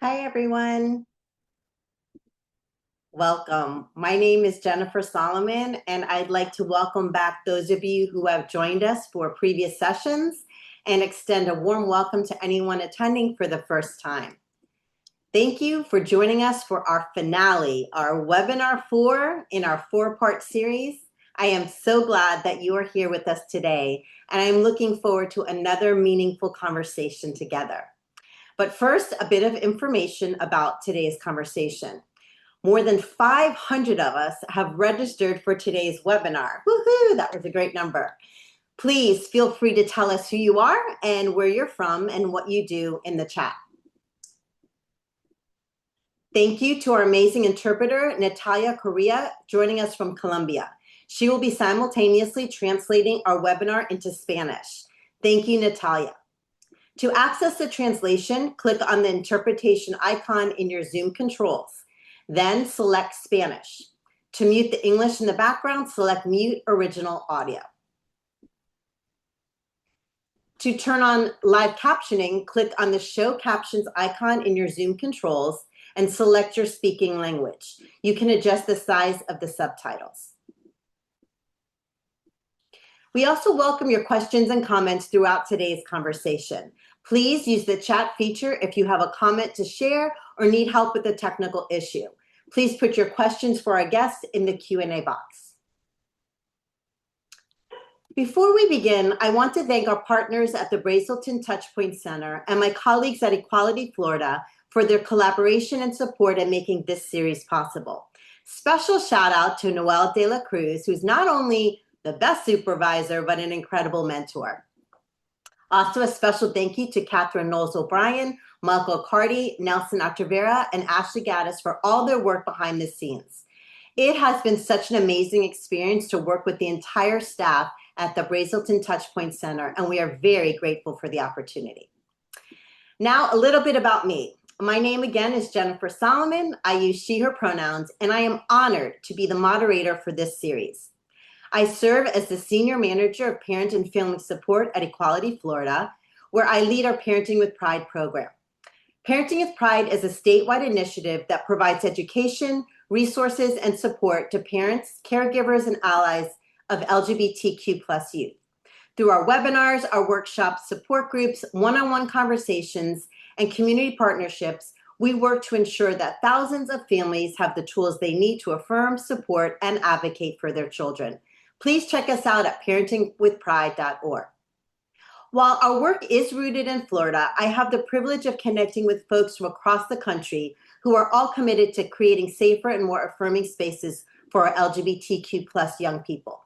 Hi, everyone. Welcome. My name is Jennifer Solomon, and I'd like to welcome back those of you who have joined us for previous sessions and extend a warm welcome to anyone attending for the first time. Thank you for joining us for our finale, our webinar 4 in our 4-part series. I am so glad that you are here with us today, and I'm looking forward to another meaningful conversation together. But first, a bit of information about today's conversation. More than 500 of us have registered for today's webinar. Woohoo, that was a great number. Please feel free to tell us who you are and where you're from and what you do in the chat. Thank you to our amazing interpreter, Natalia Correa, joining us from Colombia. She will be simultaneously translating our webinar into Spanish. Thank you, Natalia. To access the translation, click on the interpretation icon in your Zoom controls. Then select Spanish. To mute the English in the background, select Mute Original Audio. To turn on live captioning, click on the Show Captions icon in your Zoom controls and select your speaking language. You can adjust the size of the subtitles. We also welcome your questions and comments throughout today's conversation. Please use the chat feature if you have a comment to share or need help with a technical issue. Please put your questions for our guests in the Q&A box. Before we begin, I want to thank our partners at the Brazelton Touchpoint Center and my colleagues at Equality Florida for their collaboration and support in making this series possible. Special shout out to Noel De La Cruz, who's not only the best supervisor, but an incredible mentor. Also, a special thank you to Catherine Knowles O'Brien, Michael Carty, Nelson Atravera, and Ashley Gaddis for all their work behind the scenes. It has been such an amazing experience to work with the entire staff at the Brazelton Touchpoint Center, and we are very grateful for the opportunity. Now, a little bit about me. My name again is Jennifer Solomon. I use she, her pronouns, and I am honored to be the moderator for this series. I serve as the Senior Manager of Parent and Family Support at Equality Florida, where I lead our Parenting with Pride program. Parenting with Pride is a statewide initiative that provides education, resources, and support to parents, caregivers, and allies of LGBTQ+ youth. Through our webinars, our workshops, support groups, one-on-one conversations, and community partnerships, we work to ensure that thousands of families have the tools they need to affirm, support, and advocate for their children. Please check us out at parentingwithpride.org. While our work is rooted in Florida, I have the privilege of connecting with folks from across the country who are all committed to creating safer and more affirming spaces for our LGBTQ+ young people.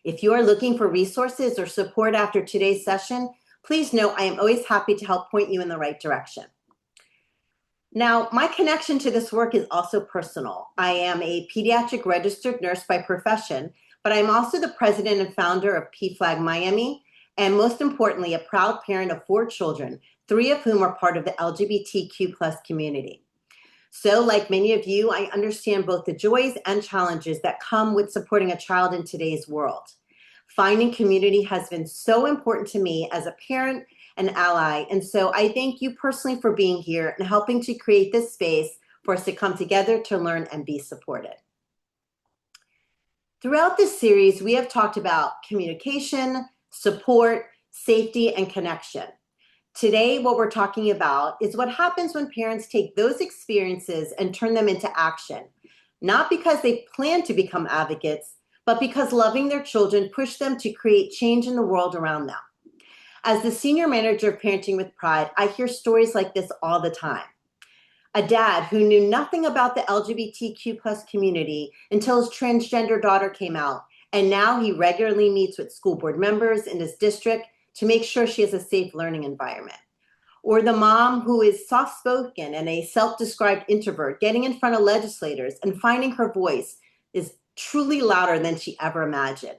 If you are looking for resources or support after today's session, please know I am always happy to help point you in the right direction. Now, my connection to this work is also personal. I am a pediatric registered nurse by profession, but I'm also the president and founder of PFLAG Miami, and most importantly, a proud parent of 4 children, 3 of whom are part of the LGBTQ+ community. So like many of you, I understand both the joys and challenges that come with supporting a child in today's world. Finding community has been so important to me as a parent and ally, and so I thank you personally for being here and helping to create this space for us to come together to learn and be supported. Throughout this series, we have talked about communication, support, safety, and connection. Today, what we're talking about is what happens when parents take those experiences and turn them into action, not because they plan to become advocates, but because loving their children pushed them to create change in the world around them. As the Senior Manager of Parenting with Pride, I hear stories like this all the time. A dad who knew nothing about the LGBTQ+ community until his transgender daughter came out, and now he regularly meets with school board members in his district to make sure she has a safe learning environment. Or the mom who is soft-spoken and a self-described introvert, getting in front of legislators and finding her voice is truly louder than she ever imagined.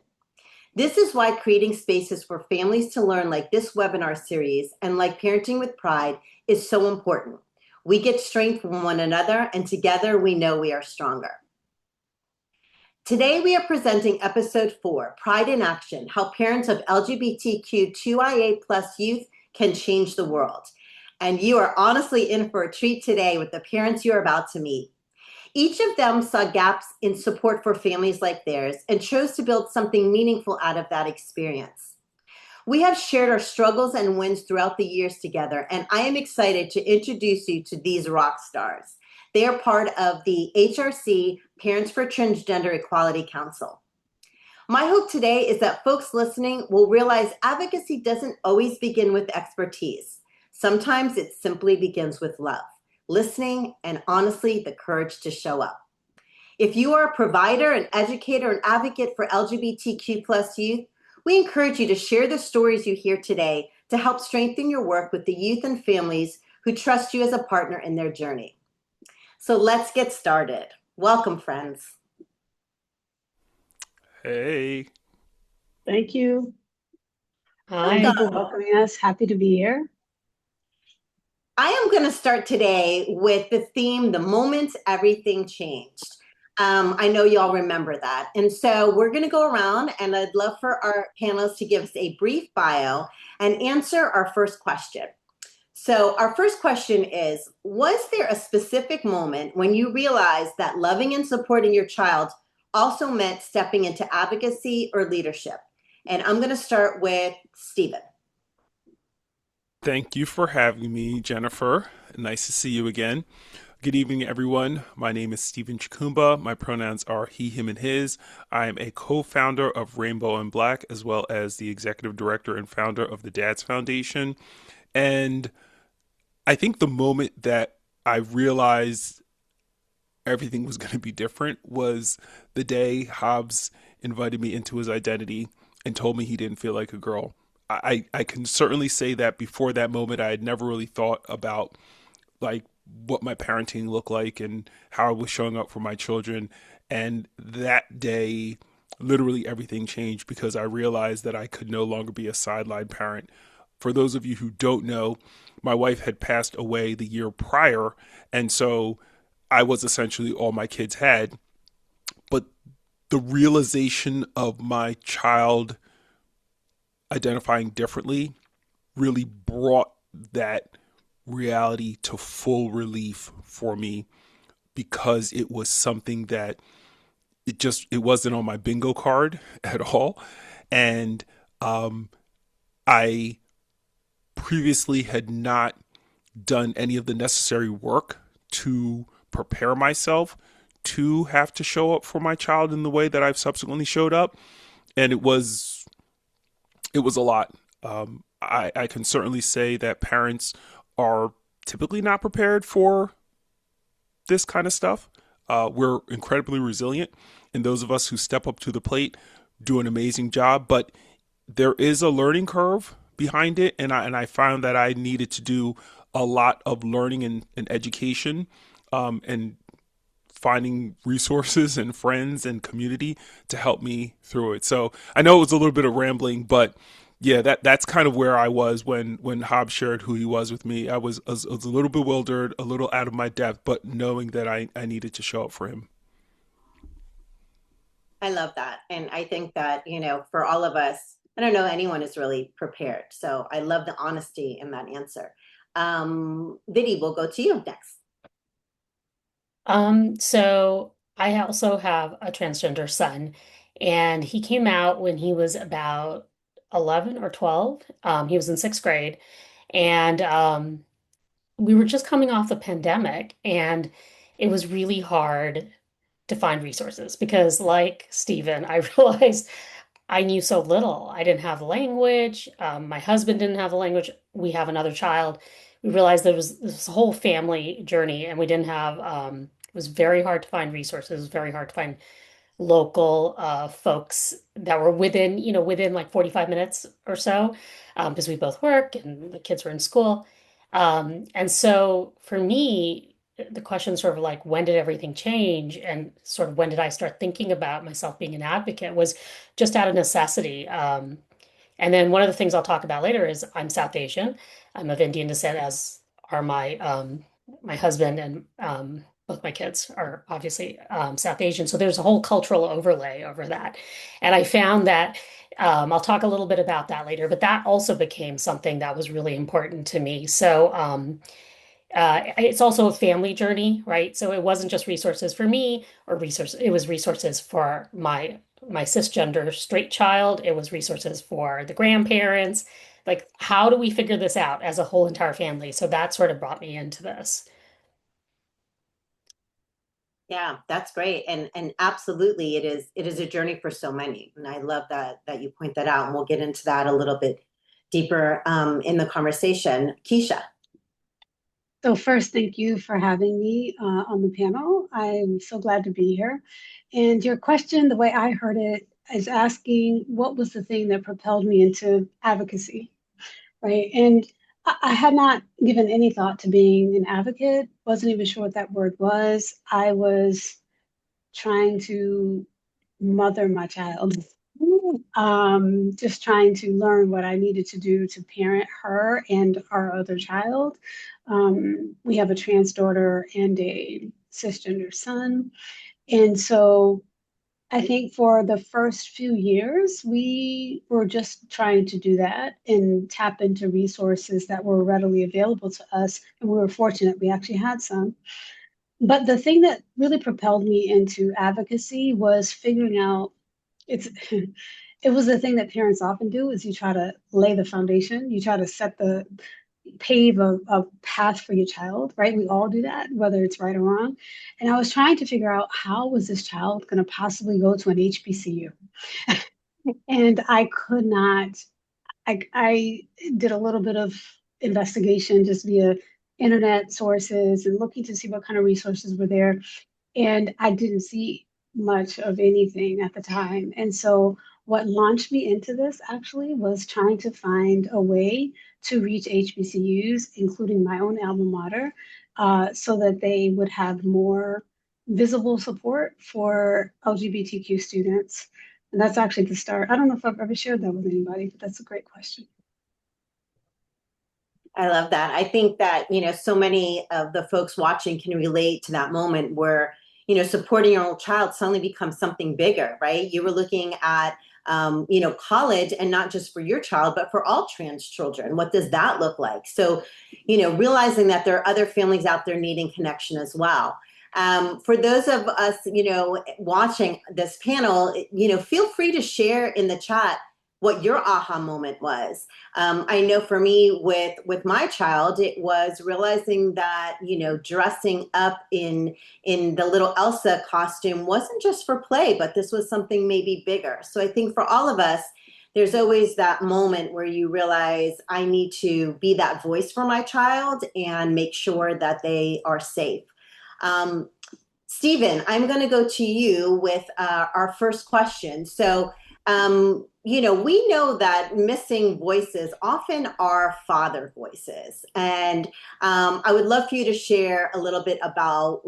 This is why creating spaces for families to learn like this webinar series and like Parenting with Pride is so important. We get strength from one another, and together we know we are stronger. Today we are presenting episode 4, Pride in Action, How Parents of LGBTQ2IA+ Youth Can Change the World. and you are honestly in for a treat today with the parents you're about to meet. Each of them saw gaps in support for families like theirs and chose to build something meaningful out of that experience. We have shared our struggles and wins throughout the years together, and I am excited to introduce you to these rock stars. They are part of the HRC Parents for Transgender Equality Council. My hope today is that folks listening will realize advocacy doesn't always begin with expertise. Sometimes it simply begins with love, listening, and honestly, the courage to show up. If you are a provider, an educator, an advocate for LGBTQ plus youth, we encourage you to share the stories you hear today to help strengthen your work with the youth and families who trust you as a partner in their journey. So let's get started. Welcome, friends. Hey, Thank you. Thank you for Welcome. welcoming us. Happy to be here. I am going to start today with the theme, the moment everything changed. I know y'all remember that. And so we're going to go around and I'd love for our panelists to give us a brief bio and answer our first question. So our first question is, was there a specific moment when you realized that loving and supporting your child also meant stepping into advocacy or leadership? And I'm going to start with Stephen. thank you for having me, Jennifer. Nice to see you again. Good evening, everyone. My name is Stephen Chikumba. My pronouns are he, him, and his. I am a co founder of Rainbow and Black, as well as the executive director and founder of the Dads Foundation. And I think the moment that I realized everything was going to be different was the day Hobbs invited me into his identity and told me he didn't feel like a girl. I can certainly say that before that moment, I had never really thought about like what my parenting looked like and how I was showing up for my children. And that day, literally everything changed because I realized that I could no longer be a sideline parent. For those of you who don't know, my wife had passed away the year prior. And so I was essentially all my kids had. But the realization of my child identifying differently really brought that reality to full relief for me because it was something that it wasn't on my bingo card at all. And I previously had not done any of the necessary work to prepare myself to have to show up for my child in the way that I've subsequently showed up. And it was a lot. I can certainly say that parents are typically not prepared for this kind of stuff. We're incredibly resilient, and those of us who step up to the plate do an amazing job. But there is a learning curve behind it, and I found that I needed to do a lot of learning and education, and finding resources and friends and community to help me through it. So I know it was a little bit of rambling, but yeah, that's kind of where I was when Hobbs shared who he was with me. I was a little bewildered, a little out of my depth, but knowing that I needed to show up for him. I love that. And I think that, for all of us, I don't know anyone is really prepared. So I love the honesty in that answer. Viddy, we'll go to you next. So I also have a transgender son, and he came out when he was about 11 or 12. He was in sixth grade, and we were just coming off the pandemic, and it was really hard to find resources because, like Stephen, I realized I knew so little. I didn't have the language. My husband didn't have the language. We have another child. We realized there was this whole family journey, and we didn't have, it was very hard to find resources. It was very hard to find local folks that were within, within like 45 minutes or so, because we both work and the kids were in school. And so for me, the question sort of like, when did everything change? And sort of when did I start thinking about myself being an advocate was just out of necessity. And then one of the things I'll talk about later is I'm South Asian. I'm of Indian descent, as are my husband and both my kids are obviously South Asian, so there's a whole cultural overlay over that. And I found that I'll talk a little bit about that later, but that also became something that was really important to me. So it's also a family journey, right? So it wasn't just resources for me or resources, it was resources for my cisgender straight child. It was resources for the grandparents. Like, how do we figure this out as a whole entire family? So that sort of brought me into this. Yeah, that's great. And absolutely it is a journey for so many. And I love that you point that out. And we'll get into that a little bit deeper in the conversation. Keisha. So first, thank you for having me on the panel. I'm so glad to be here. And your question, the way I heard it, is asking what was the thing that propelled me into advocacy, right? And I had not given any thought to being an advocate, wasn't even sure what that word was. I was trying to mother my child, just trying to learn what I needed to do to parent her and our other child. We have a trans daughter and a cisgender son. And so I think for the first few years, we were just trying to do that and tap into resources that were readily available to us. And we were fortunate we actually had some. But the thing that really propelled me into advocacy was figuring out it's it was the thing that parents often do is you try to lay the foundation, you try to set the pave a path for your child, right? We all do that, whether it's right or wrong. And I was trying to figure out how was this child going to possibly go to an HBCU? And I could not, I did a little bit of investigation just via internet sources and looking to see what kind of resources were there. And I didn't see much of anything at the time. And so what launched me into this actually was trying to find a way to reach HBCUs, including my own alma mater, so that they would have more visible support for LGBTQ students. And that's actually the start. I don't know if I've ever shared that with anybody, but that's a great question. I love that. I think that, so many of the folks watching can relate to that moment where, supporting your own child suddenly becomes something bigger, right? You were looking at, college, and not just for your child, but for all trans children. What does that look like? So, realizing that there are other families out there needing connection as well. For those of us, watching this panel, feel free to share in the chat what your aha moment was. I know for me with my child, it was realizing that, dressing up in the little Elsa costume wasn't just for play, but this was something maybe bigger. So I think for all of us, there's always that moment where you realize I need to be that voice for my child and make sure that they are safe. Stephen, I'm going to go to you with our first question. So, we know that missing voices often are father voices. And I would love for you to share a little bit about,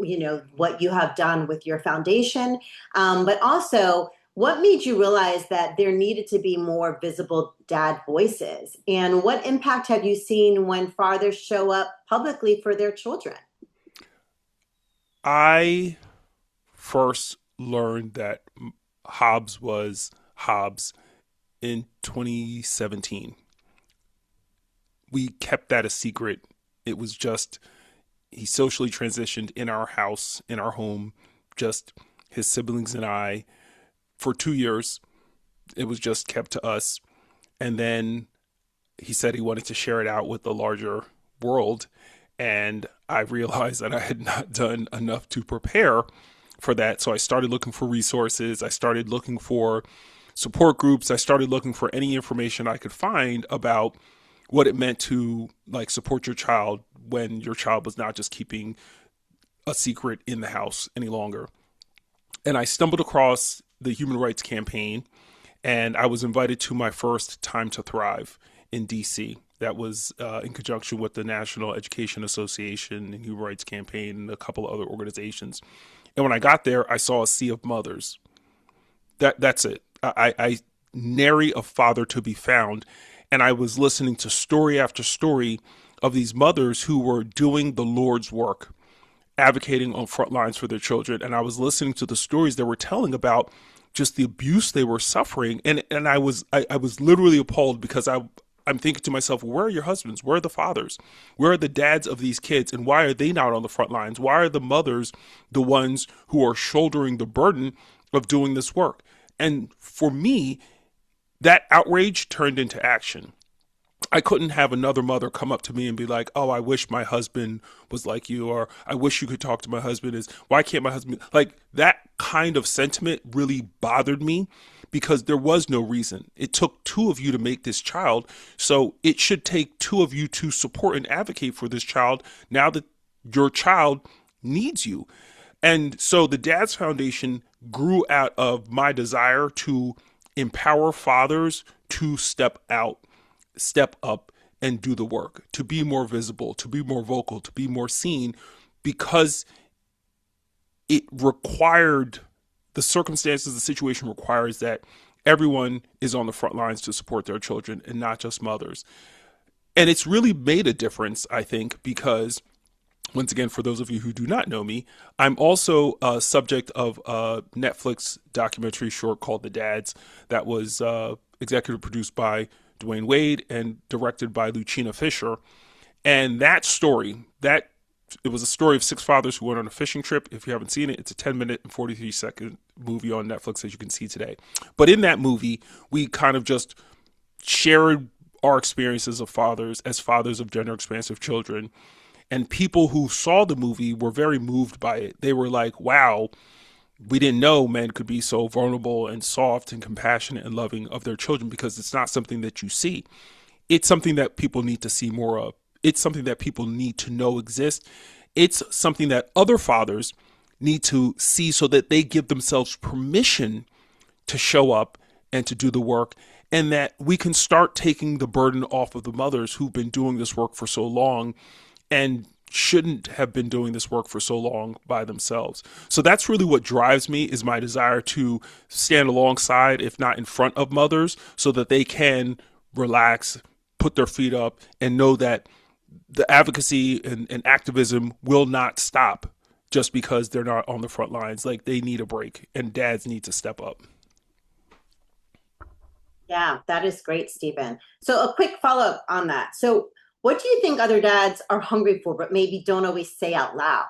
what you have done with your foundation, but also what made you realize that there needed to be more visible dad voices? And what impact have you seen when fathers show up publicly for their children? I first learned that Hobbs was Hobbs in 2017. We kept that a secret. It was just, he socially transitioned in our house, in our home, just his siblings and I. For 2 years, it was just kept to us. And then he said he wanted to share it out with the larger world. And I realized that I had not done enough to prepare for that. So I started looking for resources. I started looking for support groups. I started looking for any information I could find about what it meant to support your child when your child was not just keeping a secret in the house any longer. And I stumbled across the Human Rights Campaign, and I was invited to my first Time to Thrive in DC. That was in conjunction with the National Education Association and Human Rights Campaign and a couple of other organizations. And when I got there, I saw a sea of mothers. That's it. I nary a father to be found. And I was listening to story after story of these mothers who were doing the Lord's work. advocating on front lines for their children, and I was listening to the stories they were telling about just the abuse they were suffering, and I was literally appalled because I'm thinking to myself, where are your husbands? Where are the fathers? Where are the dads of these kids? And why are they not on the front lines? Why are the mothers the ones who are shouldering the burden of doing this work? And for me, that outrage turned into action. I couldn't have another mother come up to me and be like, "Oh, I wish my husband was like you," or "I wish you could talk to my husband." Is why can't my husband like that kind of sentiment really bothered me because there was no reason. It took two of you to make this child, so it should take two of you to support and advocate for this child now that your child needs you. And so the Dad's Foundation grew out of my desire to empower fathers to step up and do the work, to be more visible, to be more vocal, to be more seen, because it required the circumstances, the situation requires that everyone is on the front lines to support their children and not just mothers. And it's really made a difference, I think, because once again, for those of you who do not know me, I'm also a subject of a Netflix documentary short called The Dads that was executive produced by Dwayne Wade and directed by Lucina Fisher. And that story, it was a story of six fathers who went on a fishing trip. If you haven't seen it, it's a 10-minute and 43-second movie on Netflix that you can see today. But in that movie, we kind of just shared our experiences of fathers as fathers of gender expansive children. And people who saw the movie were very moved by it. They were like, wow, we didn't know men could be so vulnerable and soft and compassionate and loving of their children, because it's not something that you see. It's something that people need to see more of. It's something that people need to know exists. It's something that other fathers need to see so that they give themselves permission to show up and to do the work, and that we can start taking the burden off of the mothers who've been doing this work for so long and shouldn't have been doing this work for so long by themselves. So that's really what drives me, is my desire to stand alongside, if not in front of mothers, so that they can relax, put their feet up, and know that the advocacy and activism will not stop just because they're not on the front lines. Like, they need a break, and dads need to step up. Yeah, that is great, Stephen. So a quick follow-up on that. So what do you think other dads are hungry for, but maybe don't always say out loud?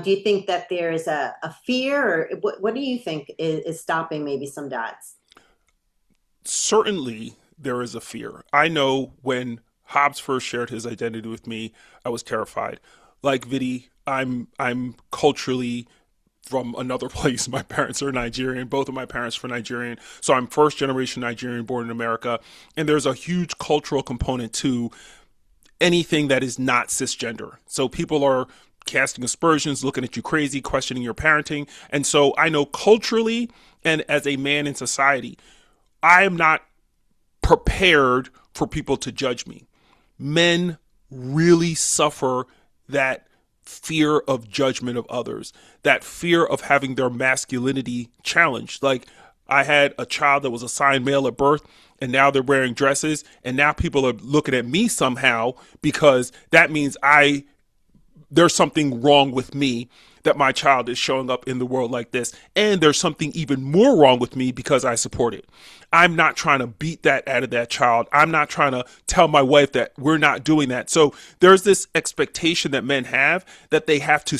Do you think that there is a fear, or what do you think is stopping maybe some dads? Certainly, there is a fear. I know when Hobbs first shared his identity with me, I was terrified. Like Vidi, I'm culturally from another place. My parents are Nigerian. Both of my parents were Nigerian. So I'm first generation Nigerian born in America. And there's a huge cultural component to anything that is not cisgender. So people are casting aspersions, looking at you crazy, questioning your parenting. And so I know culturally and as a man in society, I am not prepared for people to judge me. Men really suffer that fear of judgment of others, that fear of having their masculinity challenged. Like, I had a child that was assigned male at birth, and now they're wearing dresses, and now people are looking at me somehow because that means there's something wrong with me that my child is showing up in the world like this. And there's something even more wrong with me because I support it. I'm not trying to beat that out of that child. I'm not trying to tell my wife that we're not doing that. So there's this expectation that men have that they have to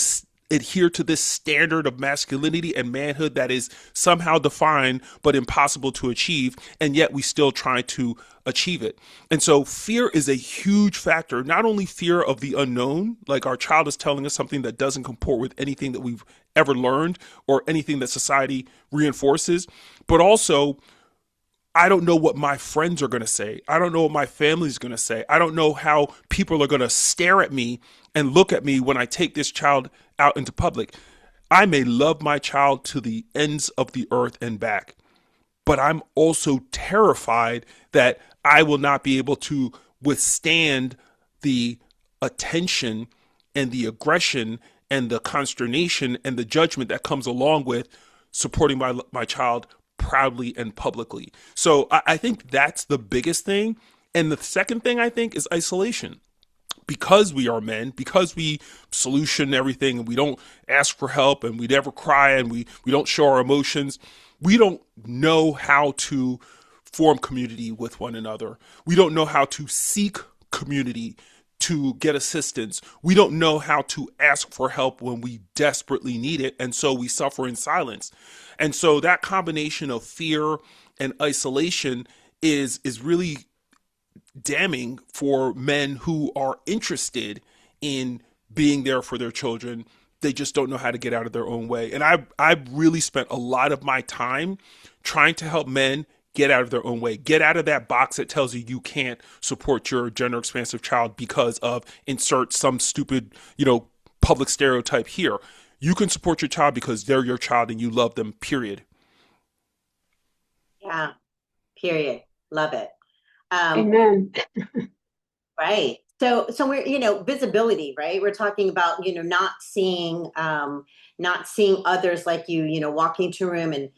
adhere to this standard of masculinity and manhood that is somehow defined but impossible to achieve, and yet we still try to achieve it. And so fear is a huge factor, not only fear of the unknown, like our child is telling us something that doesn't comport with anything that we've ever learned or anything that society reinforces, but also I don't know what my friends are going to say. I don't know what my family's going to say. I don't know how people are going to stare at me and look at me when I take this child out into public. I may love my child to the ends of the earth and back, but I'm also terrified that I will not be able to withstand the attention and the aggression and the consternation and the judgment that comes along with supporting my child proudly and publicly. So I think that's the biggest thing. And the second thing I think is isolation. because we are men, because we solution everything and we don't ask for help and we never cry and we don't show our emotions, we don't know how to form community with one another. We don't know how to seek community to get assistance. We don't know how to ask for help when we desperately need it. And so we suffer in silence. And so that combination of fear and isolation is really damning for men who are interested in being there for their children. They just don't know how to get out of their own way. And I've really spent a lot of my time trying to help men get out of their own way, get out of that box that tells you you can't support your gender expansive child because of insert some stupid, public stereotype here. You can support your child because they're your child and you love them, period. Yeah, period. Love it. Um, Amen. right. So we're, visibility, right? We're talking about, not seeing others like you, walking to a room and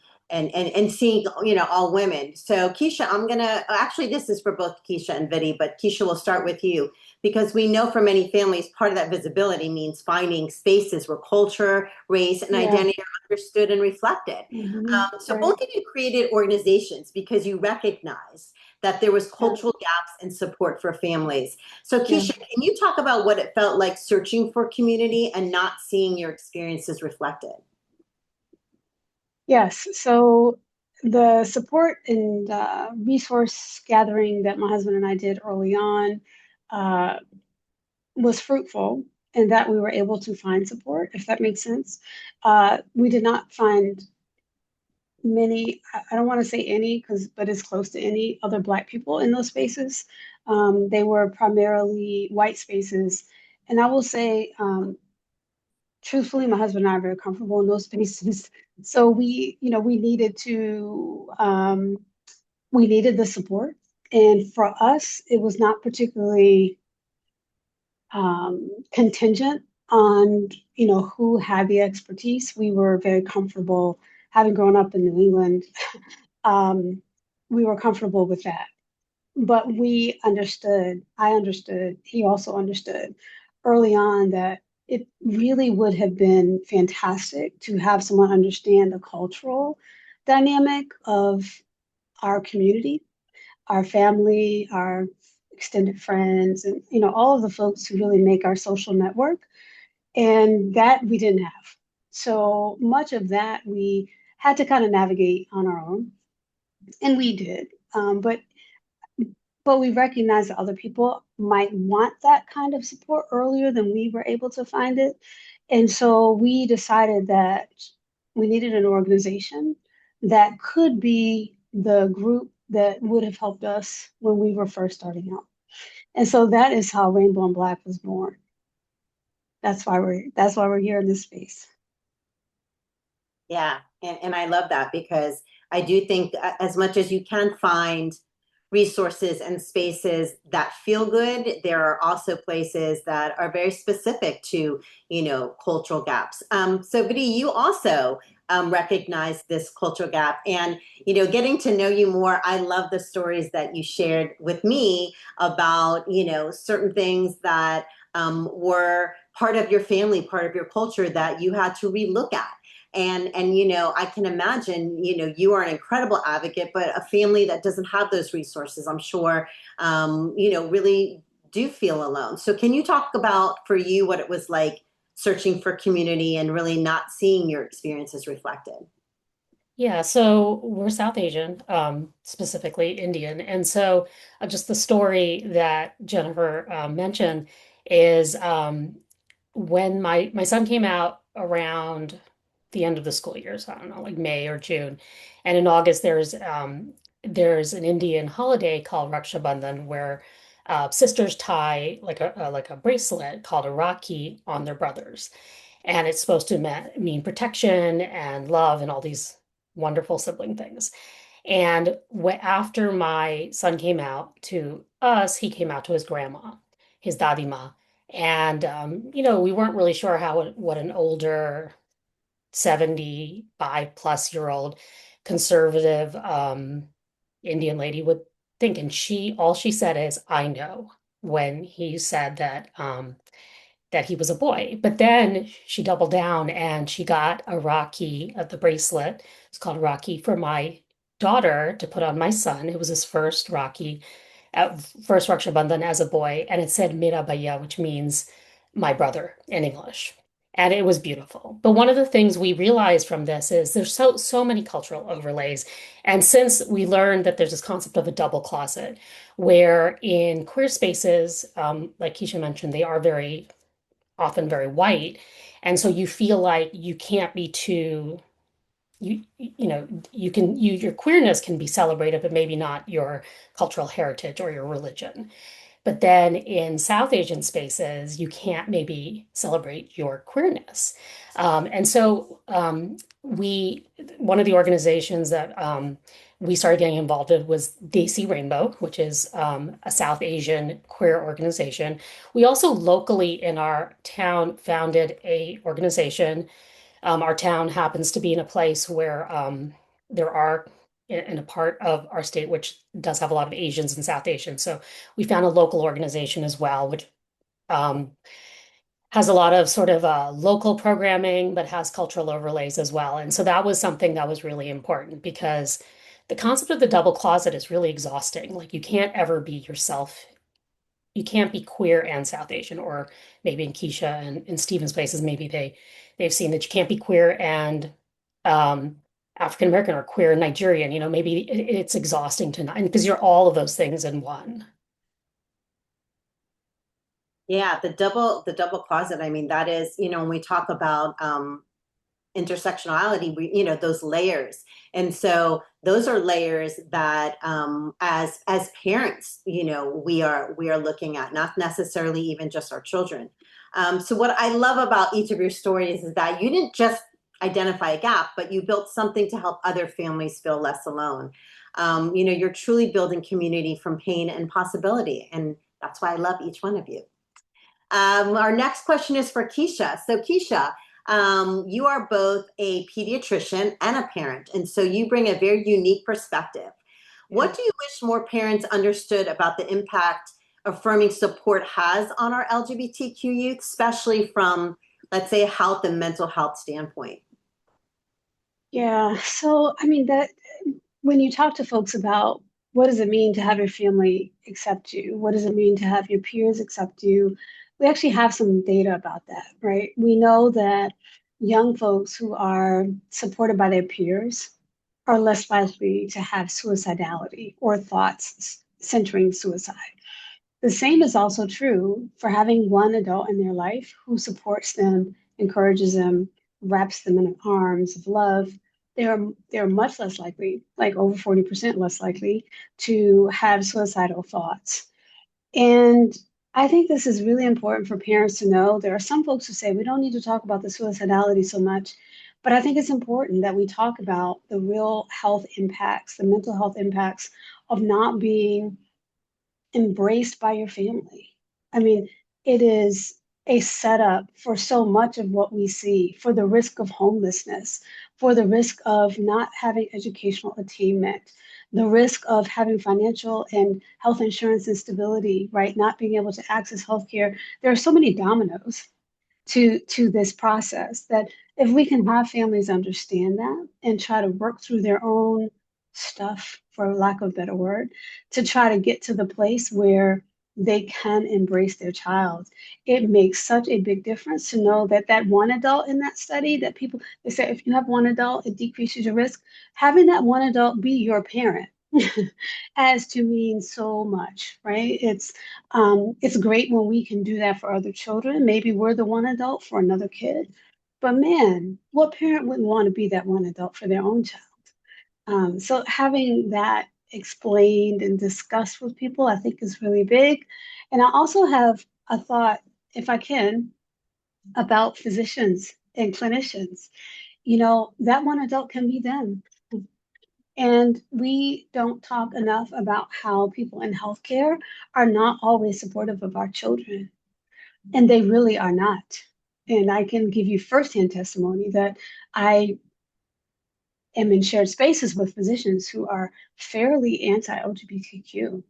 seeing, all women. So Keisha, actually, this is for both Keisha and Vidi, but Keisha, we'll start with you because we know for many families, part of that visibility means finding spaces where culture, race, and Yeah. identity are understood and reflected. So Right. both of you created organizations because you recognized that there was Yeah. cultural gaps in support for families. So Yeah. Keisha, can you talk about what it felt like searching for community and not seeing your experiences reflected? Yes. So the support and resource gathering that my husband and I did early on uh, was fruitful in that we were able to find support, if that makes sense. We did not find many, I don't want to say any, but it's close to any other Black people in those spaces. They were primarily white spaces. And I will say, truthfully, my husband and I are very comfortable in those spaces. So we needed the support. And for us, it was not particularly contingent on, who had the expertise. We were very comfortable, having grown up in New England. um, we were comfortable with that. But I understood, he also understood early on that it really would have been fantastic to have someone understand the cultural dynamic of our community, our family, our extended friends, and all of the folks who really make our social network. And that we didn't have. So much of that we had to kind of navigate on our own, and we did. But we recognize that other people might want that kind of support earlier than we were able to find it. And so we decided that we needed an organization that could be the group that would have helped us when we were first starting out. And so that is how Rainbow and Black was born. That's why we're here in this space. Yeah, and I love that because I do think as much as you can find resources and spaces that feel good, there are also places that are very specific to, cultural gaps. So, Vidi, you also recognize this cultural gap, and getting to know you more. I love the stories that you shared with me about, certain things that were part of your family, part of your culture that you had to relook at and I can imagine you are an incredible advocate, but a family that doesn't have those resources, I'm sure, really do feel alone. So can you talk about for you what it was like searching for community and really not seeing your experiences reflected? Yeah, so we're South Asian, specifically Indian. And so just the story that Jennifer mentioned is when my son came out around the end of the school year, so I don't know, like May or June. And in August there's an Indian holiday called Raksha Bandhan where sisters tie like a bracelet called a Rakhi on their brothers. And it's supposed to mean protection and love and all these wonderful sibling things. And after my son came out to us, he came out to his grandma, his dadima. And, we weren't really sure what an older 75 plus year old conservative Indian lady would think. And all she said is, I know. when he said that he was a boy. But then she doubled down and she got a Rocky the bracelet. It's called Rocky for my daughter to put on my son. It was his first Rocky, first Raksha Bandhan as a boy, and it said Mera Bhaiya, which means my brother in English. And it was beautiful. But one of the things we realized from this is there's so many cultural overlays. And since we learned that there's this concept of a double closet, where in queer spaces, like Keisha mentioned, they are very often very white. And so you feel like you can't be too, you know, your queerness can be celebrated, but maybe not your cultural heritage or your religion. But then in South Asian spaces, you can't maybe celebrate your queerness. And so one of the organizations that we started getting involved in was Desi Rainbow, which is a South Asian queer organization. We also locally in our town founded a organization. Our town happens to be in a place where there are in a part of our state which does have a lot of Asians and South Asians. So we found a local organization as well, which um, has a lot of sort of local programming, but has cultural overlays as well. And so that was something that was really important because the concept of the double closet is really exhausting. Like you can't ever be yourself. You can't be queer and South Asian, or maybe in Keisha and in Stephen's places, maybe they've seen that you can't be queer and African American or queer and Nigerian. You know, maybe it's exhausting to not because you're all of those things in one. Yeah, the double closet. I mean, that is, when we talk about intersectionality, those layers. And so those are layers that as parents, we are looking at, not necessarily even just our children. So what I love about each of your stories is that you didn't just identify a gap, but you built something to help other families feel less alone. You're truly building community from pain and possibility. And that's why I love each one of you. Our next question is for Keisha. So, Keisha, you are both a pediatrician and a parent, and so you bring a very unique perspective. Yeah. What do you wish more parents understood about the impact affirming support has on our LGBTQ youth, especially from, let's say, a health and mental health standpoint? Yeah. So, I mean, that when you talk to folks about what does it mean to have your family accept you? What does it mean to have your peers accept you? We actually have some data about that, right? We know that young folks who are supported by their peers are less likely to have suicidality or thoughts centering suicide. The same is also true for having one adult in their life who supports them, encourages them, wraps them in arms of love. They're much less likely, like over 40% less likely, to have suicidal thoughts. And I think this is really important for parents to know. There are some folks who say we don't need to talk about the suicidality so much, but I think it's important that we talk about the real health impacts, the mental health impacts of not being embraced by your family. I mean, it is a setup for so much of what we see, for the risk of homelessness, for the risk of not having educational attainment, the risk of having financial and health insurance instability, right? Not being able to access healthcare. There are so many dominoes to this process that if we can have families understand that and try to work through their own stuff, for lack of a better word, to try to get to the place where they can embrace their child. It makes such a big difference to know that that one adult in that study, that people, they say if you have one adult, it decreases your risk. Having that one adult be your parent as to mean so much, right? It's great when we can do that for other children. Maybe we're the one adult for another kid, but man, what parent wouldn't want to be that one adult for their own child? So having that explained and discussed with people, I think is really big. And I also have a thought, if I can, about physicians and clinicians. That one adult can be them. And we don't talk enough about how people in healthcare are not always supportive of our children, and they really are not. And I can give you firsthand testimony that I am in shared spaces with physicians who are fairly anti-LGBTQ.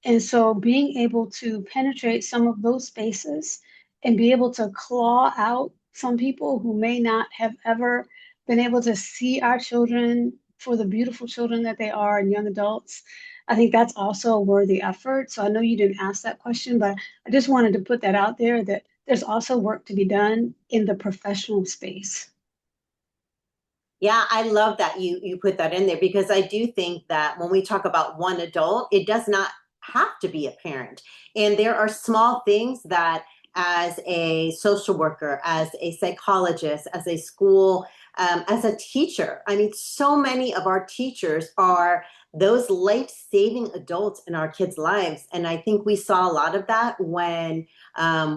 And so being able to penetrate some of those spaces and be able to claw out some people who may not have ever been able to see our children for the beautiful children that they are and young adults, I think that's also a worthy effort. So I know you didn't ask that question, but I just wanted to put that out there that there's also work to be done in the professional space. Yeah, I love that you put that in there because I do think that when we talk about one adult, it does not have to be a parent. And there are small things that as a social worker, as a psychologist, as a school, as a teacher, I mean, so many of our teachers are those life-saving adults in our kids' lives. And I think we saw a lot of that when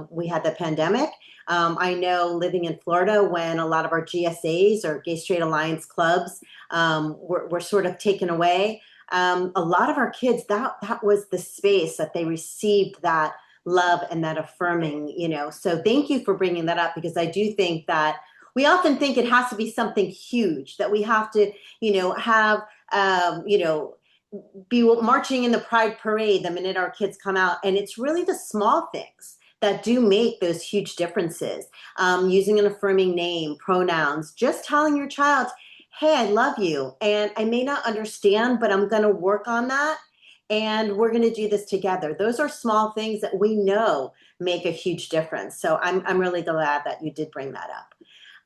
we had the pandemic. I know living in Florida when a lot of our GSAs or Gay Straight Alliance clubs were sort of taken away. A lot of our kids, that was the space that they received that love and that affirming, So thank you for bringing that up because I do think that we often think it has to be something huge that we have to, have, be marching in the Pride Parade the minute our kids come out. And it's really the small things that do make those huge differences. Using an affirming name, pronouns, just telling your child, hey, I love you. And I may not understand, but I'm going to work on that. And we're going to do this together. Those are small things that we know make a huge difference. So I'm really glad that you did bring that up.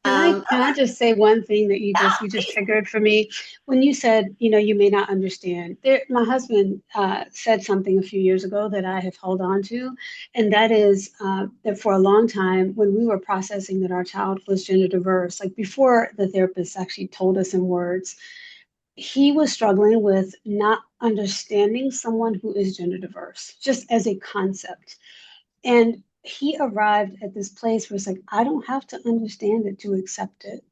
Can I just say one thing that Yeah, you just triggered for me when you said, you may not understand. My husband said something a few years ago that I have held on to, and that is that for a long time, when we were processing that our child was gender diverse, like before the therapist actually told us in words, he was struggling with not understanding someone who is gender diverse, just as a concept. And he arrived at this place where it's like, I don't have to understand it to accept it.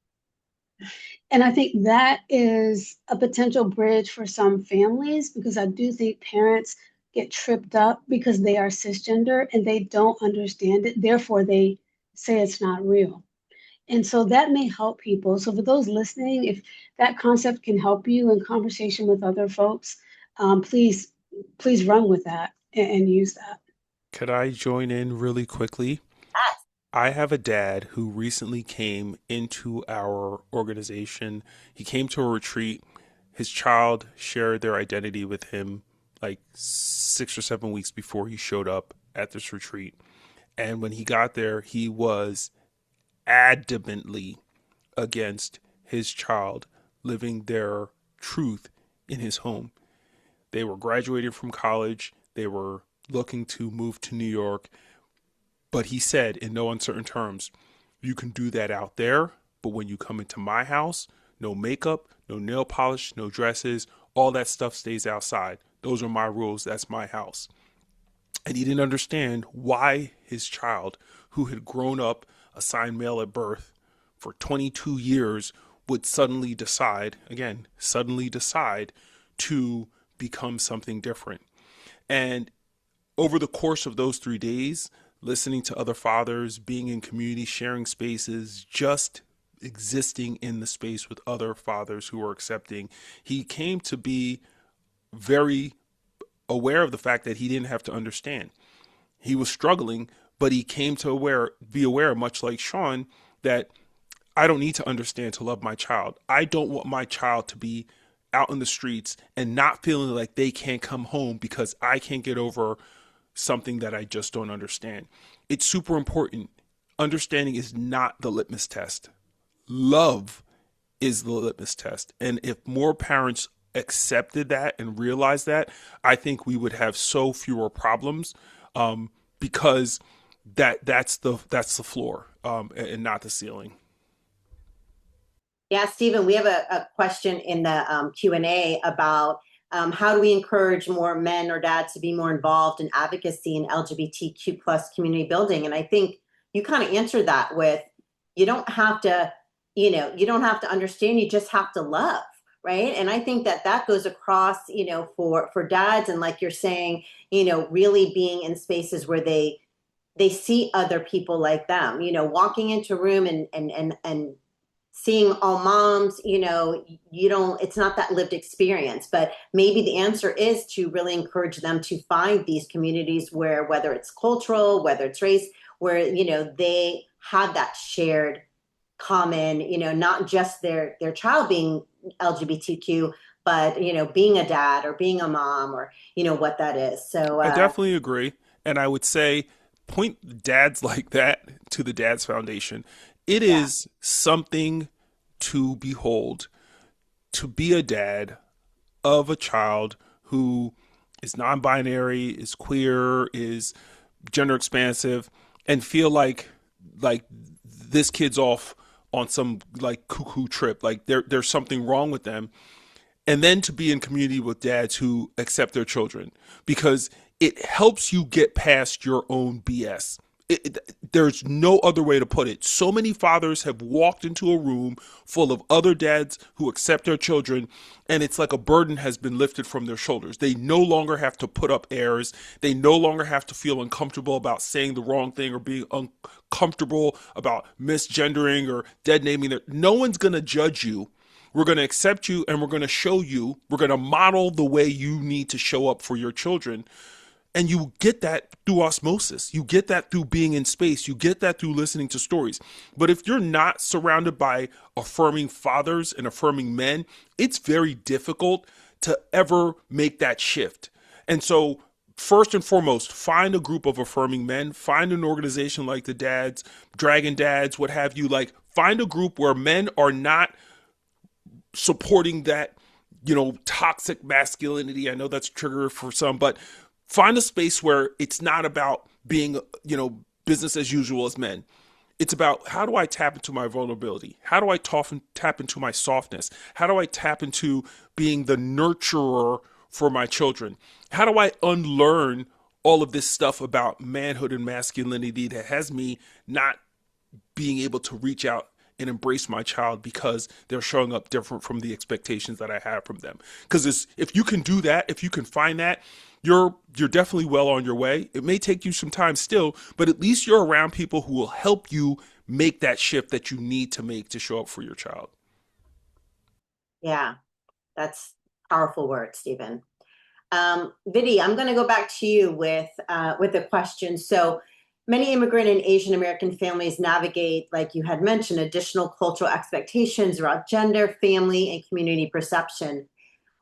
And I think that is a potential bridge for some families because I do think parents get tripped up because they are cisgender and they don't understand it. Therefore, they say it's not real. And so that may help people. So for those listening, if that concept can help you in conversation with other folks, please run with that and use that. Could I join in really quickly? I have a dad who recently came into our organization. He came to a retreat. His child shared their identity with him like 6 or 7 weeks before he showed up at this retreat. And when he got there, he was adamantly against his child living their truth in his home. They were graduating from college, they were looking to move to New York, but he said in no uncertain terms, you can do that out there, but when you come into my house, no makeup, no nail polish, no dresses, all that stuff stays outside. Those are my rules. That's my house. And he didn't understand why his child, who had grown up assigned male at birth for 22 years, would suddenly decide to become something different. And over the course of those 3 days, listening to other fathers, being in community, sharing spaces, just existing in the space with other fathers who were accepting, he came to be very aware of the fact that he didn't have to understand. He was struggling, but he came to be aware, much like Sean, that I don't need to understand to love my child. I don't want my child to be out in the streets and not feeling like they can't come home because I can't get over something that I just don't understand. It's super important. Understanding is not the litmus test. Love is the litmus test. And if more parents accepted that and realized that, I think we would have so fewer problems because that's the floor and not the ceiling. Yeah, Stephen, we have a question in the Q&A about how do we encourage more men or dads to be more involved in advocacy and LGBTQ plus community building? And I think you kind of answered that with, you don't have to, you don't have to understand, you just have to love, right? And I think that goes across, for dads and like you're saying, really being in spaces where they see other people like them, walking into a room and seeing all moms, you don't, it's not that lived experience, but maybe the answer is to really encourage them to find these communities where, whether it's cultural, whether it's race, where, they have that shared common, not just their child being LGBTQ, but, being a dad or being a mom or, what that is. So, I definitely agree. And I would say point dads like that to the Dads Foundation. It yeah, is something to behold to be a dad of a child who is non binary, is queer, is gender expansive, and feel like this kid's off on some like cuckoo trip. Like there's something wrong with them, and then to be in community with dads who accept their children because it helps you get past your own BS. There's no other way to put it. So many fathers have walked into a room full of other dads who accept their children, and it's like a burden has been lifted from their shoulders. They no longer have to put up airs. They no longer have to feel uncomfortable about saying the wrong thing or being uncomfortable about misgendering or dead naming. No one's going to judge you. We're going to accept you and we're going to show you, we're going to model the way you need to show up for your children. And you get that through osmosis. You get that through being in space. You get that through listening to stories. But if you're not surrounded by affirming fathers and affirming men, it's very difficult to ever make that shift. And so, first and foremost, find a group of affirming men. Find an organization like the Dads, Dragon Dads, what have you. Like, find a group where men are not supporting that, toxic masculinity. I know that's a trigger for some, but find a space where it's not about being, business as usual as men. It's about how do I tap into my vulnerability? How do I tap into my softness? How do I tap into being the nurturer for my children? How do I unlearn all of this stuff about manhood and masculinity that has me not being able to reach out and embrace my child because they're showing up different from the expectations that I have from them. Because if you can do that, if you can find that, you're definitely well on your way. It may take you some time still, but at least you're around people who will help you make that shift that you need to make to show up for your child. yeah, that's powerful word, Stephen. Vidi, I'm going to go back to you with a question. So many immigrant and Asian American families navigate, like you had mentioned, additional cultural expectations around gender, family, and community perception.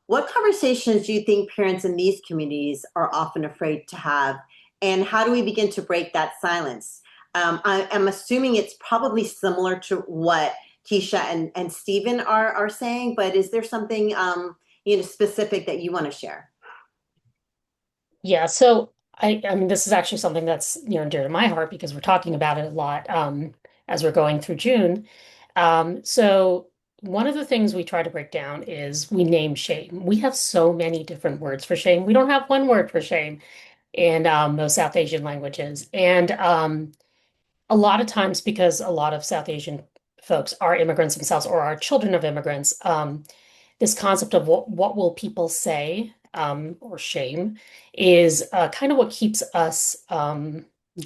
What conversations do you think parents in these communities are often afraid to have? And how do we begin to break that silence? I am assuming it's probably similar to what Keisha and Stephen are saying, but is there something specific that you want to share? Yeah, so I mean this is actually something that's near and dear to my heart because we're talking about it a lot as we're going through June. So one of the things we try to break down is we name shame. We have so many different words for shame. We don't have one word for shame in most South Asian languages. And a lot of times, because a lot of South Asian folks are immigrants themselves or are children of immigrants, this concept of what will people say or shame is kind of what keeps us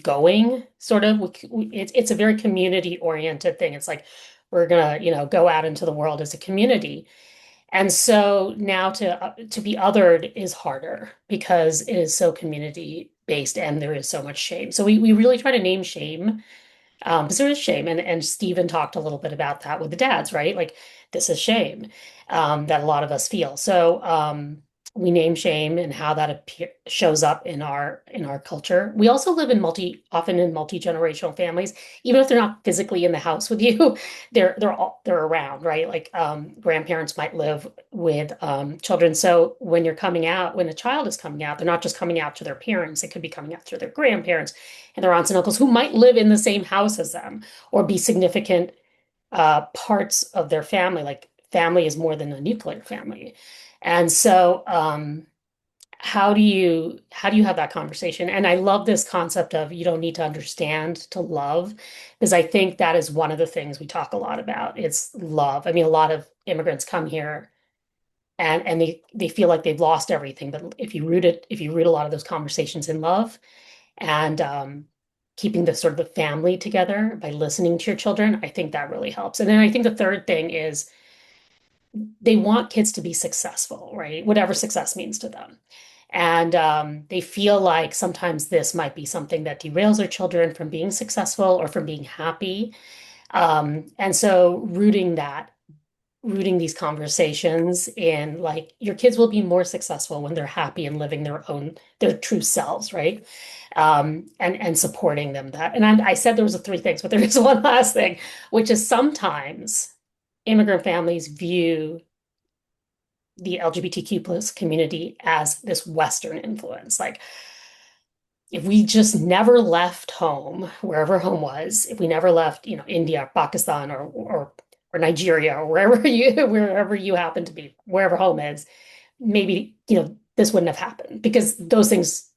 going. Sort of, it's a very community oriented thing. It's like we're gonna, go out into the world as a community. And so now to be othered is harder because it is so community based and there is so much shame. So we really try to name shame because there is shame, and Stephen talked a little bit about that with the dads, right? Like this is shame that a lot of us feel. So we name shame and how that shows up in our culture. We also live often in multi-generational families, even if they're not physically in the house with you, they're around, right? Like grandparents might live with children. So when when a child is coming out, they're not just coming out to their parents; it could be coming out to their grandparents and their aunts and uncles who might live in the same house as them or be significant parts of their family. Like family is more than a nuclear family. And so how do you have that conversation? And I love this concept of you don't need to understand to love, because I think that is one of the things we talk a lot about. It's love. I mean, a lot of immigrants come here and they feel like they've lost everything. But if you root a lot of those conversations in love and keeping the sort of the family together by listening to your children, I think that really helps. And then I think the third thing is they want kids to be successful, right? Whatever success means to them. And they feel like sometimes this might be something that derails their children from being successful or from being happy. And so rooting these conversations in like your kids will be more successful when they're happy and living their true selves, right? And supporting them that. And I said there was three things, but there is one last thing, which is sometimes immigrant families view the LGBTQ plus community as this Western influence. Like if we just never left home, wherever home was, if we never left, India, Pakistan, or Nigeria, or wherever you happen to be, wherever home is, maybe, this wouldn't have happened because those things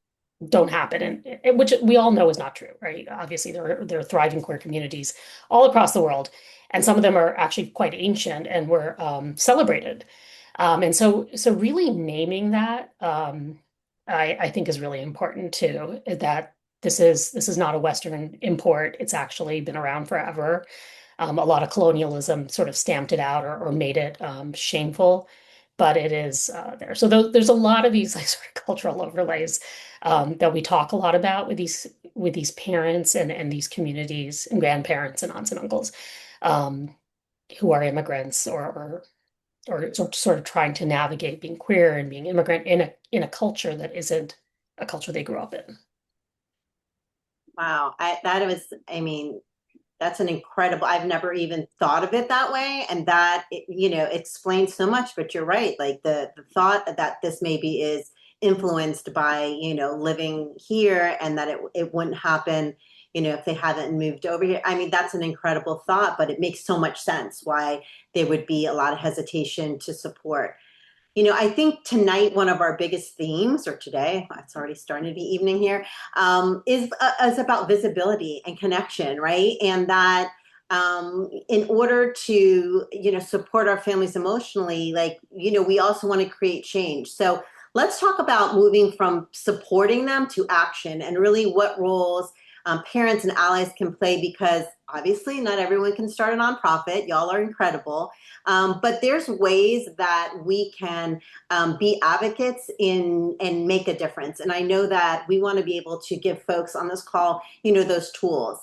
don't happen, and which we all know is not true, right? Obviously, there are thriving queer communities all across the world, and some of them are actually quite ancient and were celebrated. And so really naming that, I think is really important too, that this is not a Western import. It's actually been around forever. A lot of colonialism sort of stamped it out or made it shameful, but it is there. So there's a lot of these like sort of cultural overlays that we talk a lot about with these parents and these communities and grandparents and aunts and uncles who are immigrants or sort of trying to navigate being queer and being immigrant in a culture that isn't a culture they grew up in. Wow. I mean, that's an incredible, I've never even thought of it that way. And that, explains so much, but you're right. Like the thought that this maybe is influenced by, living here and that it wouldn't happen, if they hadn't moved over here. I mean, that's an incredible thought, but it makes so much sense why there would be a lot of hesitation to support. I think tonight one of our biggest themes, or today, it's already starting to be evening here, is about visibility and connection, right? And that in order to, support our families emotionally, like, we also want to create change. So let's talk about moving from supporting them to action and really what roles parents and allies can play, because obviously not everyone can start a nonprofit. Y'all are incredible. But there's ways that we can be advocates and make a difference. And I know that we want to be able to give folks on this call, those tools.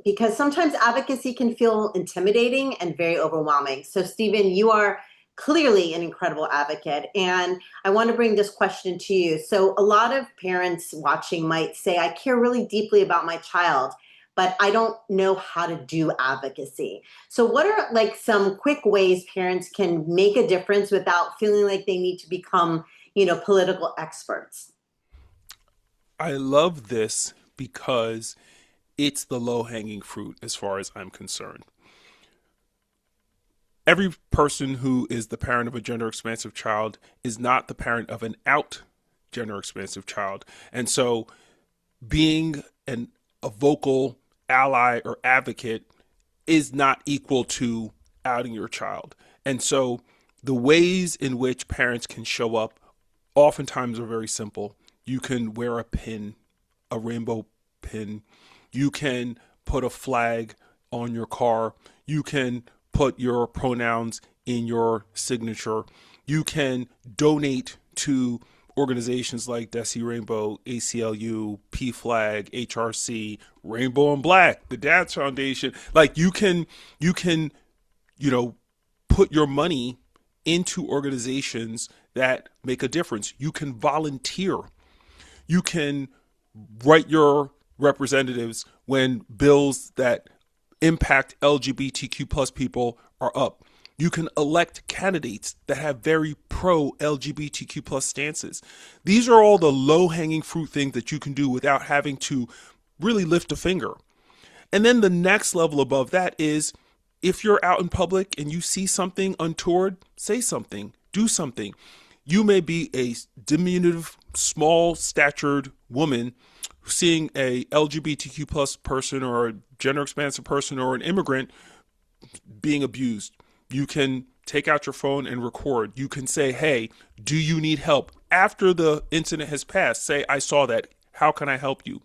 Because sometimes advocacy can feel intimidating and very overwhelming. So Stephen, you are clearly an incredible advocate. And I want to bring this question to you. So a lot of parents watching might say, I care really deeply about my child, but I don't know how to do advocacy. So what are like some quick ways parents can make a difference without feeling like they need to become, political experts? I love this because it's the low-hanging fruit as far as I'm concerned. Every person who is the parent of a gender expansive child is not the parent of an out gender expansive child. And so being a vocal ally or advocate is not equal to outing your child. And so the ways in which parents can show up oftentimes are very simple. You can wear a pin, a rainbow pin. You can put a flag on your car. You can put your pronouns in your signature. You can donate to organizations like Desi Rainbow, ACLU, PFLAG, HRC, Rainbow and Black, the Dads Foundation. Like you can, put your money into organizations that make a difference. You can volunteer. You can write your representatives when bills that impact LGBTQ plus people are up. You can elect candidates that have very pro LGBTQ plus stances. These are all the low hanging fruit things that you can do without having to really lift a finger. And then the next level above that is if you're out in public and you see something untoward, say something, do something. You may be a diminutive, small statured woman seeing a LGBTQ plus person or a gender expansive person or an immigrant being abused. You can take out your phone and record. You can say, hey, do you need help? After the incident has passed, say, I saw that. How can I help you?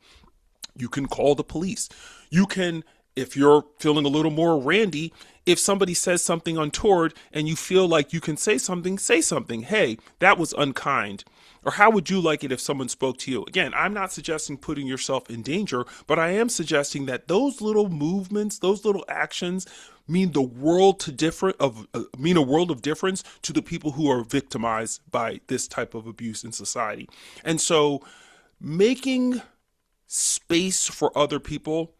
You can call the police. You can, if you're feeling a little more randy, if somebody says something untoward and you feel like you can say something, say something. Hey, that was unkind. Or how would you like it if someone spoke to you? Again, I'm not suggesting putting yourself in danger, but I am suggesting that those little movements, those little actions mean the world to different of mean a world of difference to the people who are victimized by this type of abuse in society. And so making space for other people,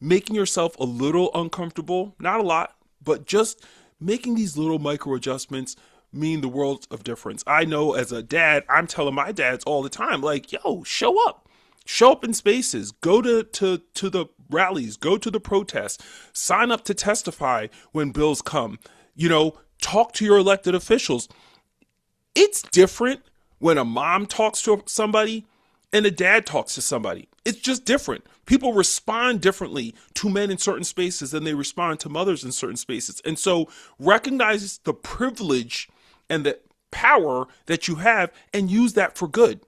making yourself a little uncomfortable, not a lot, but just making these little micro adjustments mean the world of difference. I know as a dad, I'm telling my dads all the time, like, yo, show up. Show up in spaces. Go to the rallies. Go to the protests. Sign up to testify when bills come. Talk to your elected officials. It's different when a mom talks to somebody and a dad talks to somebody. It's just different. People respond differently to men in certain spaces than they respond to mothers in certain spaces. And so recognize the privilege and the power that you have and use that for good.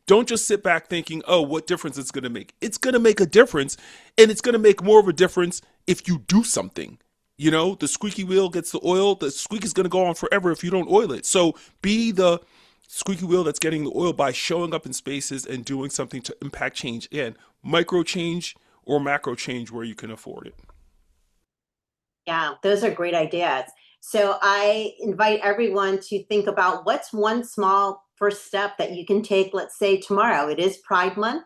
Don't just sit back thinking, oh, what difference it's going to make. It's going to make a difference, and it's going to make more of a difference if you do something. The squeaky wheel gets the oil. The squeak is going to go on forever if you don't oil it. So be the squeaky wheel that's getting the oil by showing up in spaces and doing something to impact change. Again, micro change or macro change where you can afford it. Yeah, those are great ideas. So I invite everyone to think about what's one small first step that you can take, let's say tomorrow. It is Pride Month.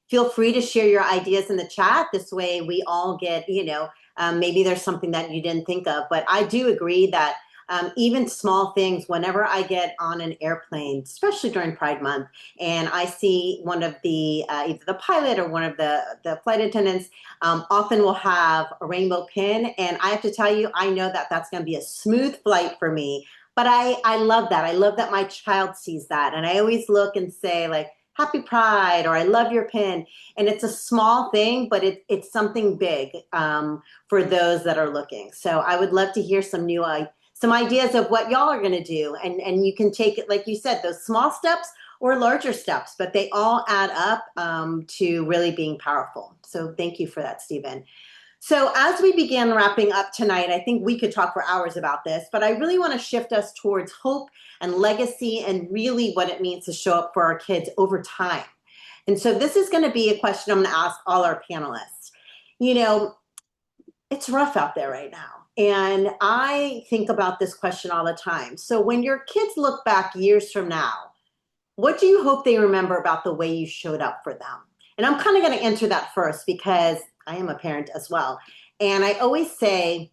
Feel free to share your ideas in the chat. This way we all get, maybe there's something that you didn't think of. But I do agree that even small things, whenever I get on an airplane, especially during Pride Month, and I see one of the, either the pilot or one of the flight attendants, often will have a rainbow pin. And I have to tell you, I know that that's going to be a smooth flight for me. But I love that. I love that my child sees that. And I always look and say, like, Happy Pride, or I love your pin. And it's a small thing, but it's something big for those that are looking. So I would love to hear some ideas of what y'all are going to do. And you can take it, like you said, those small steps or larger steps, but they all add up to really being powerful. So thank you for that, Stephen. So as we begin wrapping up tonight, I think we could talk for hours about this, but I really want to shift us towards hope and legacy and really what it means to show up for our kids over time. And so this is going to be a question I'm going to ask all our panelists. It's rough out there right now. And I think about this question all the time. So when your kids look back years from now, what do you hope they remember about the way you showed up for them? And I'm kind of going to answer that first because I am a parent as well. And I always say,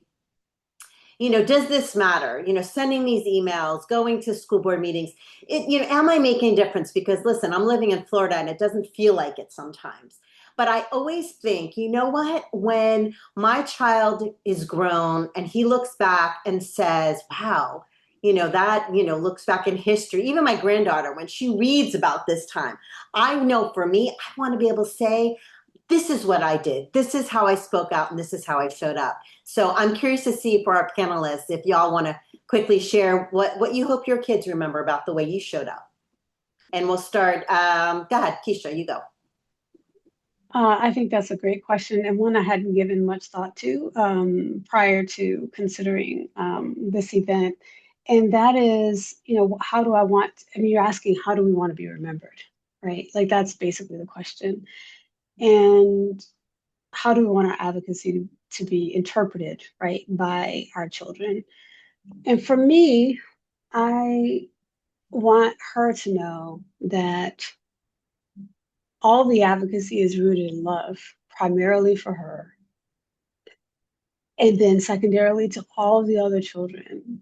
does this matter? Sending these emails, going to school board meetings, am I making a difference? Because listen, I'm living in Florida and it doesn't feel like it sometimes. But I always think, you know what? When my child is grown and he looks back and says, wow, looks back in history, even my granddaughter, when she reads about this time, I know for me, I want to be able to say, this is what I did. This is how I spoke out and this is how I showed up. So I'm curious to see for our panelists, if y'all want to quickly share what you hope your kids remember about the way you showed up. And we'll start, go ahead, Keisha, you go. I think that's a great question, and one I hadn't given much thought to prior to considering this event. And that is, how do I want, you're asking, how do we want to be remembered, right? Like, that's basically the question. And how do we want our advocacy to be interpreted, right, by our children? And for me, I want her to know that all the advocacy is rooted in love, primarily for her, and then secondarily to all the other children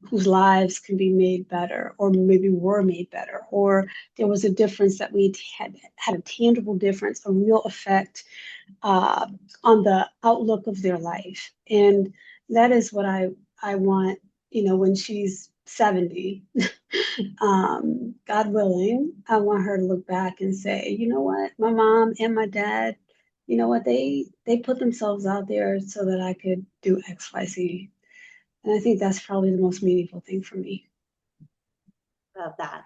whose lives can be made better, or maybe were made better, or there was a difference that we had a tangible difference, a real effect on the outlook of their life. And that is what I want, when she's 70, God willing, I want her to look back and say, you know what, my mom and my dad, you know what, they put themselves out there so that I could do X, Y, Z. And I think that's probably the most meaningful thing for me. Love that.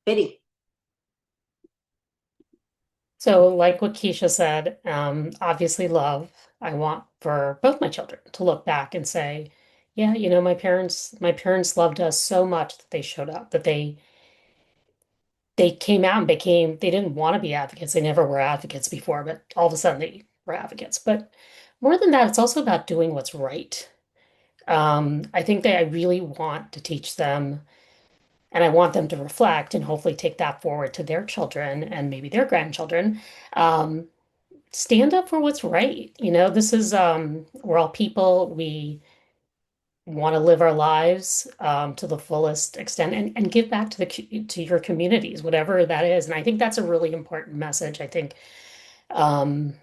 Biddy. So, like what Keisha said, obviously love. I want for both my children to look back and say, yeah, my parents loved us so much that they showed up, that they came out and they didn't want to be advocates. They never were advocates before, but all of a sudden they were advocates. But more than that, it's also about doing what's right. I think that I really want to teach them, and I want them to reflect and hopefully take that forward to their children and maybe their grandchildren. Um, Stand up for what's right. This is we're all people. We want to live our lives to the fullest extent and give back to to your communities, whatever that is. And I think that's a really important message. I think um,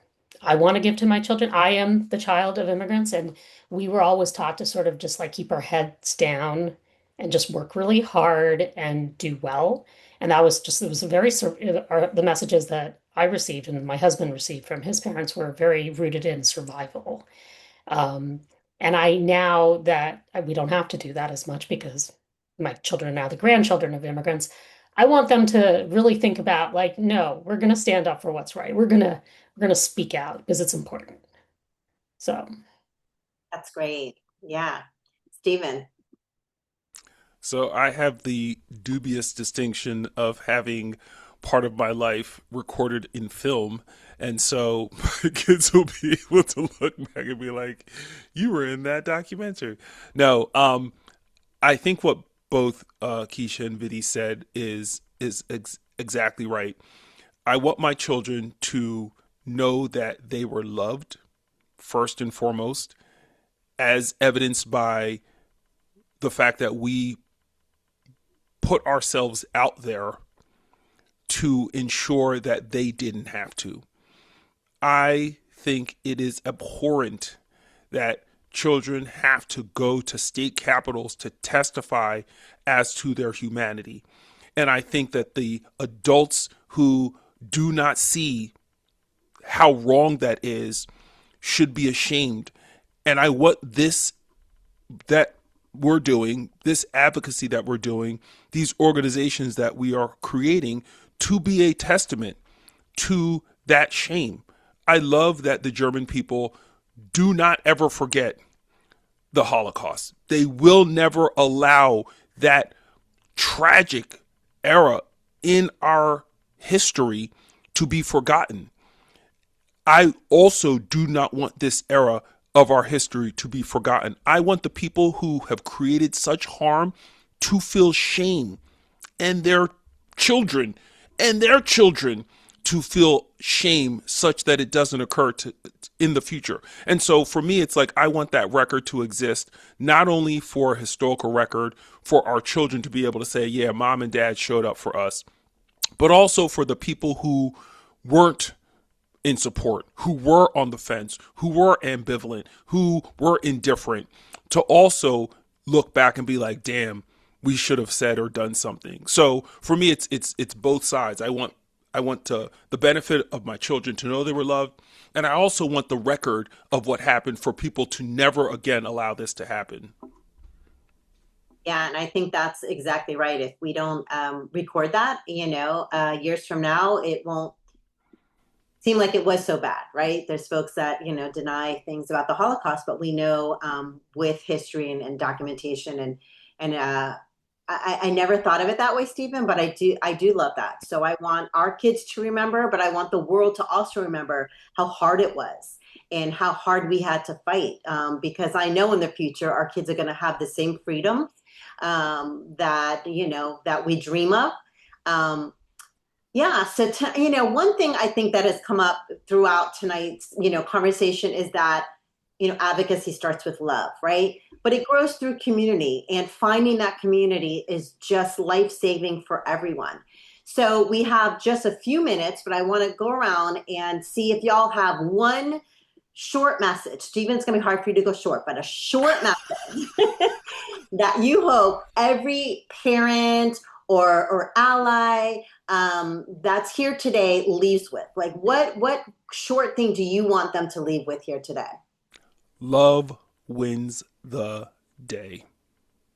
I want to give to my children. I am the child of immigrants, and we were always taught to sort of just like keep our heads down and just work really hard and do well. And that was just, it was a very, the messages that I received and my husband received from his parents were very rooted in survival. Um, and I now that we don't have to do that as much because my children are now the grandchildren of immigrants. I want them to really think about like, no, we're going to stand up for what's right. We're going to speak out because it's important. So, That's great. Yeah. Stephen. So I have the dubious distinction of having part of my life recorded in film. And so my kids will be able to look back and be like, you were in that documentary. No, I think what both Keisha and Vidi said is exactly right. I want my children to know that they were loved first and foremost, as evidenced by the fact that we put ourselves out there to ensure that they didn't have to. I think it is abhorrent that children have to go to state capitals to testify as to their humanity. And I think that the adults who do not see how wrong that is should be ashamed. And I want that we're doing, this advocacy that we're doing, these organizations that we are creating to be a testament to that shame. I love that the German people do not ever forget the Holocaust. They will never allow that tragic era in our history to be forgotten. I also do not want this era of our history to be forgotten. I want the people who have created such harm to feel shame, and their children and their children to feel shame such that it doesn't occur in the future. And so for me, it's like I want that record to exist, not only for a historical record for our children to be able to say, yeah, mom and dad showed up for us, but also for the people who weren't in support, who were on the fence, who were ambivalent, who were indifferent, to also look back and be like, damn, we should have said or done something. So for me, it's both sides. I want the benefit of my children to know they were loved, and I also want the record of what happened for people to never again allow this to happen. Yeah, and I think that's exactly right. If we don't record that, years from now, it won't seem like it was so bad, right? There's folks that, deny things about the Holocaust, but we know with history and documentation and I never thought of it that way, Stephen, but I do love that. So I want our kids to remember, but I want the world to also remember how hard it was and how hard we had to fight. Because I know in the future our kids are going to have the same freedoms that we dream of. Um, yeah. So, one thing I think that has come up throughout tonight's, conversation is that, advocacy starts with love, right? But it grows through community, and finding that community is just life saving for everyone. So we have just a few minutes, but I want to go around and see if y'all have one short message. Stephen, it's going to be hard for you to go short, but a short message that you hope every parent or ally that's here today leaves with. Like, what short thing do you want them to leave with here today? Love wins the day.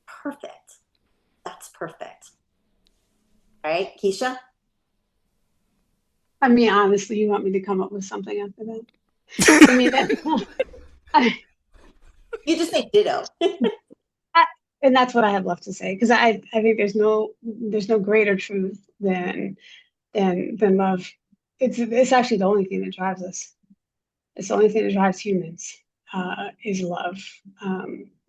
Perfect. That's perfect. All right, Keisha? I mean, honestly, you want me to come up with something after that? I mean, that, I, You just say ditto. I, and that's what I have left to say because I think there's no greater truth than love. It's actually the only thing that drives us. It's the only thing that drives humans is love.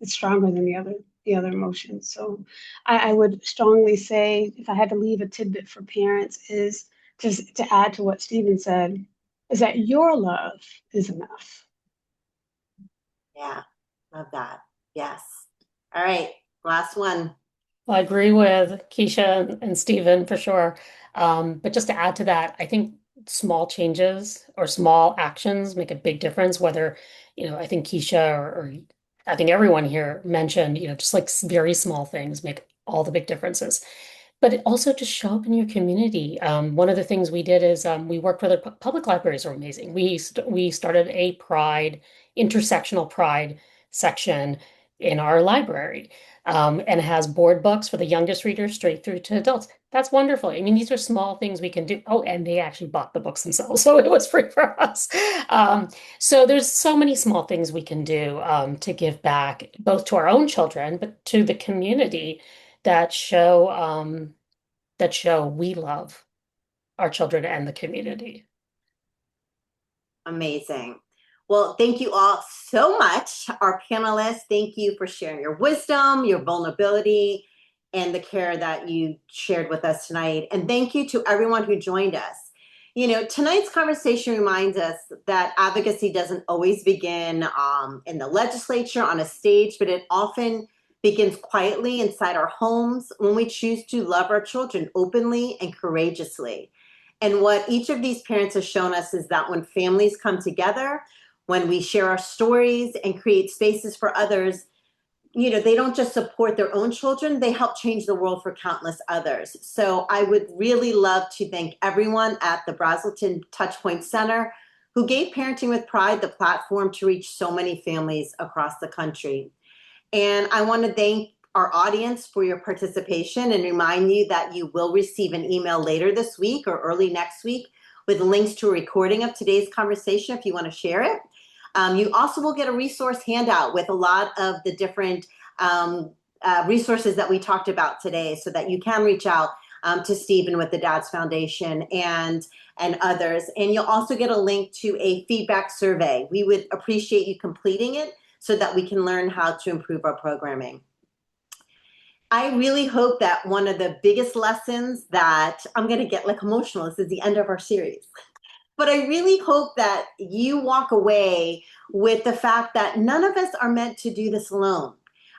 It's stronger than the other emotions. So I would strongly say if I had to leave a tidbit for parents is just to add to what Stephen said, is that your love is enough. Yeah, love that. Yes. All right, last one. Well, I agree with Keisha and Stephen for sure. But just to add to that, I think small changes or small actions make a big difference. Whether, I think Keisha or I think everyone here mentioned, just like very small things make all the big differences. But also to show up in your community. One of the things we did is we worked with our public libraries are amazing. We started a Pride, intersectional Pride section in our library, and it has board books for the youngest readers straight through to adults. That's wonderful. I mean, these are small things we can do. Oh, and they actually bought the books themselves, so it was free for us. So there's so many small things we can do to give back, both to our own children, but to the community that show we love our children and the community. Amazing. Well, thank you all so much. Our panelists, thank you for sharing your wisdom, your vulnerability, and the care that you shared with us tonight. And thank you to everyone who joined us. Tonight's conversation reminds us that advocacy doesn't always begin in the legislature on a stage, but it often begins quietly inside our homes when we choose to love our children openly and courageously. And what each of these parents has shown us is that when families come together, when we share our stories and create spaces for others, they don't just support their own children, they help change the world for countless others. So I would really love to thank everyone at the Brazelton Touchpoint Center who gave Parenting with Pride the platform to reach so many families across the country. And I want to thank our audience for your participation and remind you that you will receive an email later this week or early next week with links to a recording of today's conversation if you want to share it. You also will get a resource handout with a lot of the different resources that we talked about today so that you can reach out to Stephen with the Dads Foundation and others. And you'll also get a link to a feedback survey. We would appreciate you completing it so that we can learn how to improve our programming. I really hope that one of the biggest lessons that I'm going to get like emotional, this is the end of our series, but I really hope that you walk away with the fact that none of us are meant to do this alone.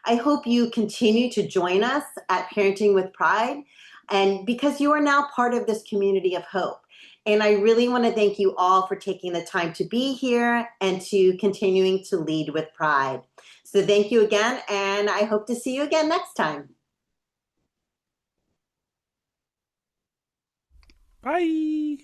I hope you continue to join us at Parenting with Pride, and because you are now part of this community of hope. And I really want to thank you all for taking the time to be here and to continuing to lead with pride. So thank you again, and I hope to see you again next time. Bye.